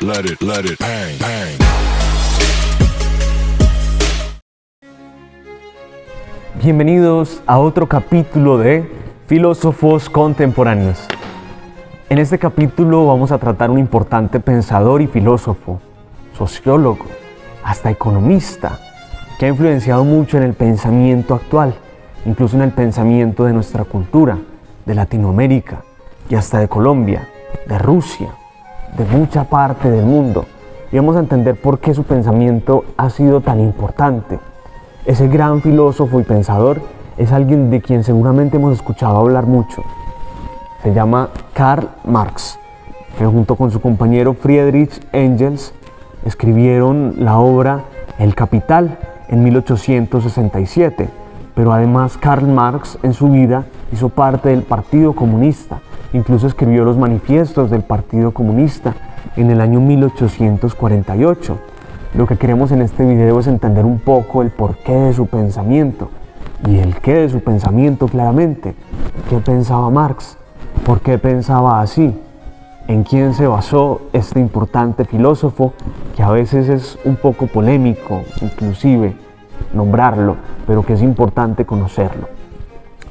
let it bang, bang. Bienvenidos a otro capítulo de Filósofos Contemporáneos. En este capítulo vamos a tratar un importante pensador y filósofo, sociólogo, hasta economista, que ha influenciado mucho en el pensamiento actual, incluso en el pensamiento de nuestra cultura, de Latinoamérica y hasta de Colombia, de Rusia, de mucha parte del mundo. Y vamos a entender por qué su pensamiento ha sido tan importante. Ese gran filósofo y pensador es alguien de quien seguramente hemos escuchado hablar mucho. Se llama Karl Marx, que junto con su compañero Friedrich Engels escribieron la obra El Capital en 1867. Pero además Karl Marx en su vida hizo parte del Partido Comunista, incluso escribió los manifiestos del Partido Comunista en el año 1848. Lo que queremos en este video es entender un poco el porqué de su pensamiento y el qué de su pensamiento claramente. ¿Qué pensaba Marx? ¿Por qué pensaba así? ¿En quién se basó este importante filósofo que a veces es un poco polémico, inclusive nombrarlo, pero que es importante conocerlo?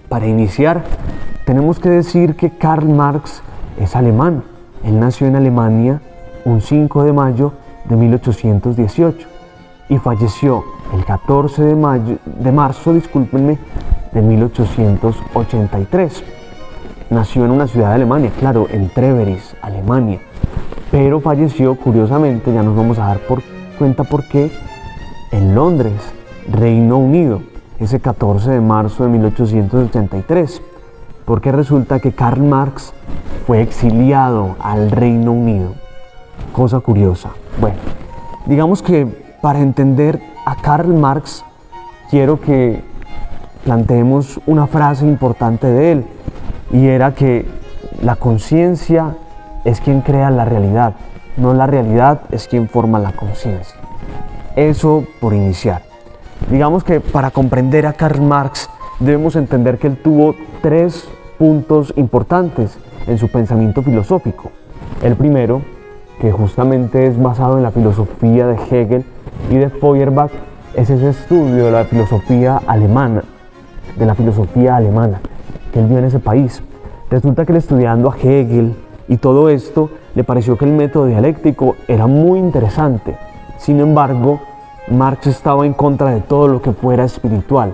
Para iniciar, tenemos que decir que Karl Marx es alemán. Él nació en Alemania un 5 de mayo de 1818 y falleció el 14 de marzo de 1883. Nació en una ciudad de Alemania, claro, en Treveris, Alemania, pero falleció, curiosamente, ya nos vamos a dar cuenta por qué, en Londres, Reino Unido, ese 14 de marzo de 1883, porque resulta que Karl Marx fue exiliado al Reino Unido. Cosa curiosa. Bueno, digamos que para entender a Karl Marx quiero que planteemos una frase importante de él, y era que la conciencia es quien crea la realidad, no la realidad es quien forma la conciencia. Eso por iniciar. Digamos que para comprender a Karl Marx debemos entender que él tuvo tres puntos importantes en su pensamiento filosófico. El primero, que justamente es basado en la filosofía de Hegel y de Feuerbach, es ese estudio de la filosofía alemana, que él vio en ese país. Resulta que él, estudiando a Hegel y todo esto, le pareció que el método dialéctico era muy interesante. Sin embargo, Marx estaba en contra de todo lo que fuera espiritual.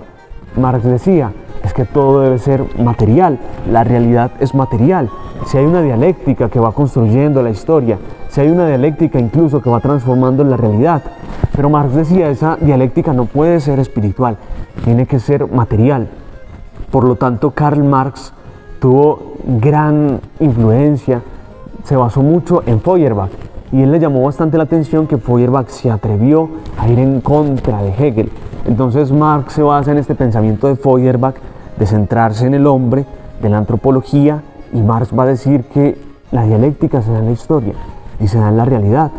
Marx decía, es que todo debe ser material, la realidad es material. Si hay una dialéctica que va construyendo la historia, si hay una dialéctica incluso que va transformando la realidad, pero Marx decía, esa dialéctica no puede ser espiritual, tiene que ser material. Por lo tanto, Karl Marx tuvo gran influencia, se basó mucho en Feuerbach, y él le llamó bastante la atención que Feuerbach se atrevió a ir en contra de Hegel. Entonces Marx se basa en este pensamiento de Feuerbach de centrarse en el hombre, de la antropología, y Marx va a decir que la dialéctica se da en la historia y se da en la realidad,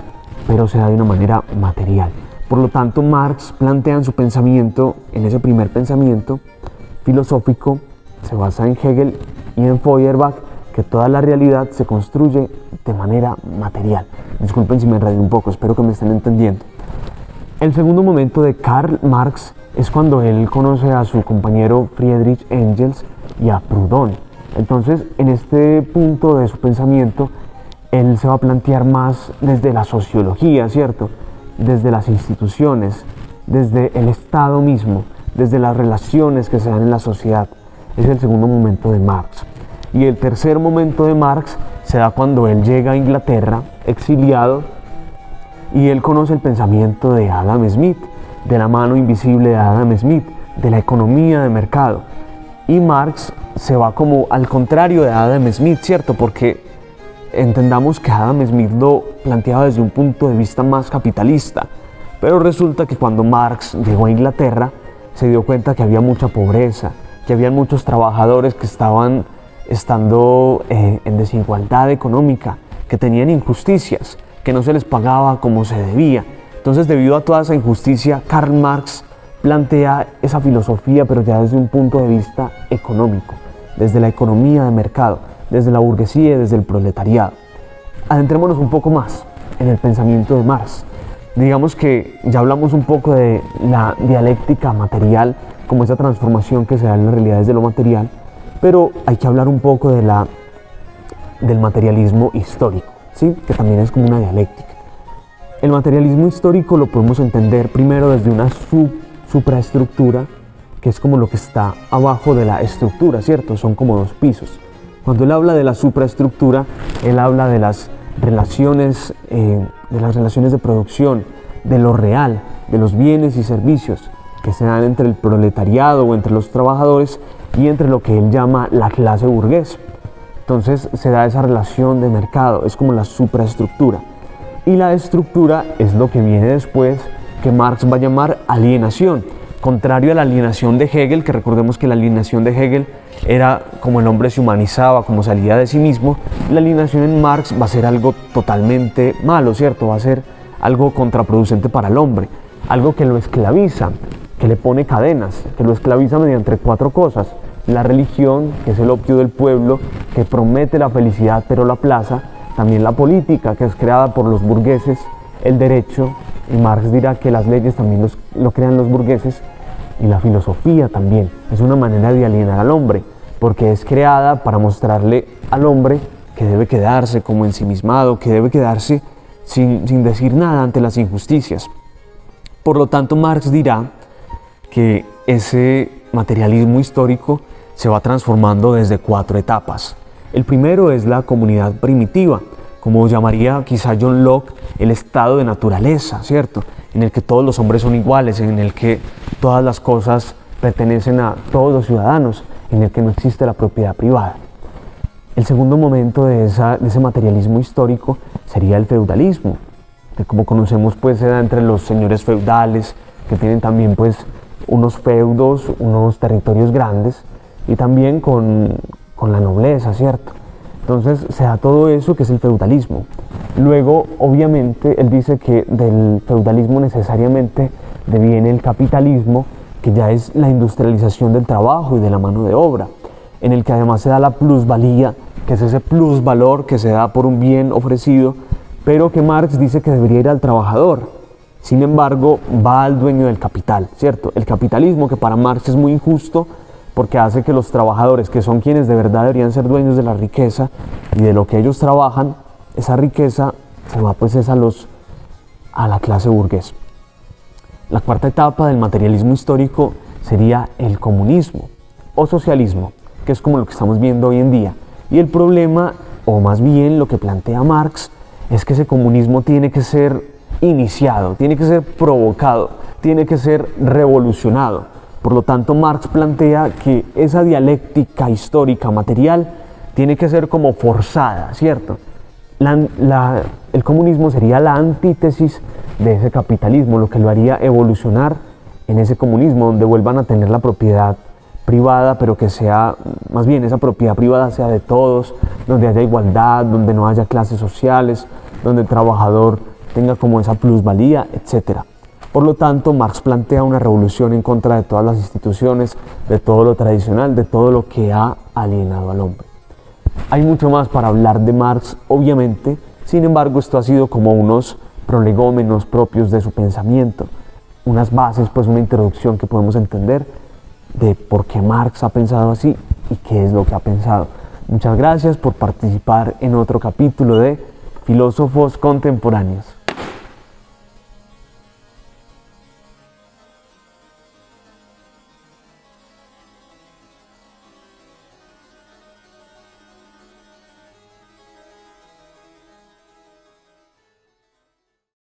pero se da de una manera material. Por lo tanto, Marx plantea en su pensamiento, en ese primer pensamiento filosófico, se basa en Hegel y en Feuerbach, que toda la realidad se construye de manera material. Disculpen si me enredé un poco, espero que me estén entendiendo. El segundo momento de Karl Marx es cuando él conoce a su compañero Friedrich Engels y a Proudhon. Entonces, en este punto de su pensamiento, él se va a plantear más desde la sociología, ¿cierto? Desde las instituciones, desde el Estado mismo, desde las relaciones que se dan en la sociedad. Es el segundo momento de Marx. Y el tercer momento de Marx se da cuando él llega a Inglaterra, exiliado, y él conoce el pensamiento de Adam Smith, de la mano invisible de Adam Smith, de la economía de mercado. Y Marx se va como al contrario de Adam Smith, ¿cierto? Porque entendamos que Adam Smith lo planteaba desde un punto de vista más capitalista, pero resulta que cuando Marx llegó a Inglaterra se dio cuenta que había mucha pobreza, que había muchos trabajadores que estaban estando en desigualdad económica, que tenían injusticias, que no se les pagaba como se debía. Entonces, debido a toda esa injusticia, Karl Marx plantea esa filosofía, pero ya desde un punto de vista económico, desde la economía de mercado, desde la burguesía y desde el proletariado. adentrémonos un poco más en el pensamiento de Marx. Digamos que ya hablamos un poco de la dialéctica material, como esa transformación que se da en las realidades de lo material, pero hay que hablar un poco de del materialismo histórico, ¿sí? Que también es como una dialéctica. El materialismo histórico lo podemos entender primero desde una supraestructura, que es como lo que está abajo de la estructura, ¿cierto? Son como dos pisos. Cuando él habla de la supraestructura, él habla de las relaciones de producción, de lo real, de los bienes y servicios que se dan entre el proletariado o entre los trabajadores y entre lo que él llama la clase burguesa. Entonces se da esa relación de mercado, es como la supraestructura. Y la estructura es lo que viene después, que Marx va a llamar alienación. Contrario a la alienación de Hegel, que recordemos que la alienación de Hegel era como el hombre se humanizaba, como salía de sí mismo, la alienación en Marx va a ser algo totalmente malo, ¿cierto? Va a ser algo contraproducente para el hombre, algo que lo esclaviza, que le pone cadenas, que lo esclaviza mediante 4 cosas. La religión, que es el opio del pueblo, que promete la felicidad pero la aplaza, también la política, que es creada por los burgueses, el derecho, y Marx dirá que las leyes también lo crean los burgueses, y la filosofía también. Es una manera de alienar al hombre, porque es creada para mostrarle al hombre que debe quedarse como ensimismado, que debe quedarse sin decir nada ante las injusticias. Por lo tanto, Marx dirá que ese materialismo histórico se va transformando desde 4 etapas. El primero es la comunidad primitiva, como llamaría quizá John Locke, el estado de naturaleza, ¿cierto? En el que todos los hombres son iguales, en el que todas las cosas pertenecen a todos los ciudadanos, en el que no existe la propiedad privada. El segundo momento de ese materialismo histórico sería el feudalismo, que como conocemos pues se da entre los señores feudales, que tienen también pues unos feudos, unos territorios grandes, y también con la nobleza, ¿cierto? Entonces se da todo eso que es el feudalismo. Luego, obviamente, él dice que del feudalismo necesariamente deviene el capitalismo, que ya es la industrialización del trabajo y de la mano de obra, en el que además se da la plusvalía, que es ese plusvalor que se da por un bien ofrecido, pero que Marx dice que debería ir al trabajador. Sin embargo, va al dueño del capital, ¿cierto? El capitalismo, que para Marx es muy injusto, porque hace que los trabajadores, que son quienes de verdad deberían ser dueños de la riqueza y de lo que ellos trabajan, esa riqueza se va pues a la clase burguesa. La cuarta etapa del materialismo histórico sería el comunismo o socialismo, que es como lo que estamos viendo hoy en día. Y el problema, o más bien lo que plantea Marx, es que ese comunismo tiene que ser iniciado, tiene que ser provocado, tiene que ser revolucionado. Por lo tanto, Marx plantea que esa dialéctica histórica material tiene que ser como forzada, ¿cierto? El comunismo sería la antítesis de ese capitalismo, lo que lo haría evolucionar en ese comunismo, donde vuelvan a tener la propiedad privada, pero que sea, más bien esa propiedad privada sea de todos, donde haya igualdad, donde no haya clases sociales, donde el trabajador tenga como esa plusvalía, etc. Por lo tanto, Marx plantea una revolución en contra de todas las instituciones, de todo lo tradicional, de todo lo que ha alienado al hombre. Hay mucho más para hablar de Marx, obviamente, sin embargo, esto ha sido como unos prolegómenos propios de su pensamiento, unas bases, pues una introducción que podemos entender de por qué Marx ha pensado así y qué es lo que ha pensado. Muchas gracias por participar en otro capítulo de Filósofos Contemporáneos.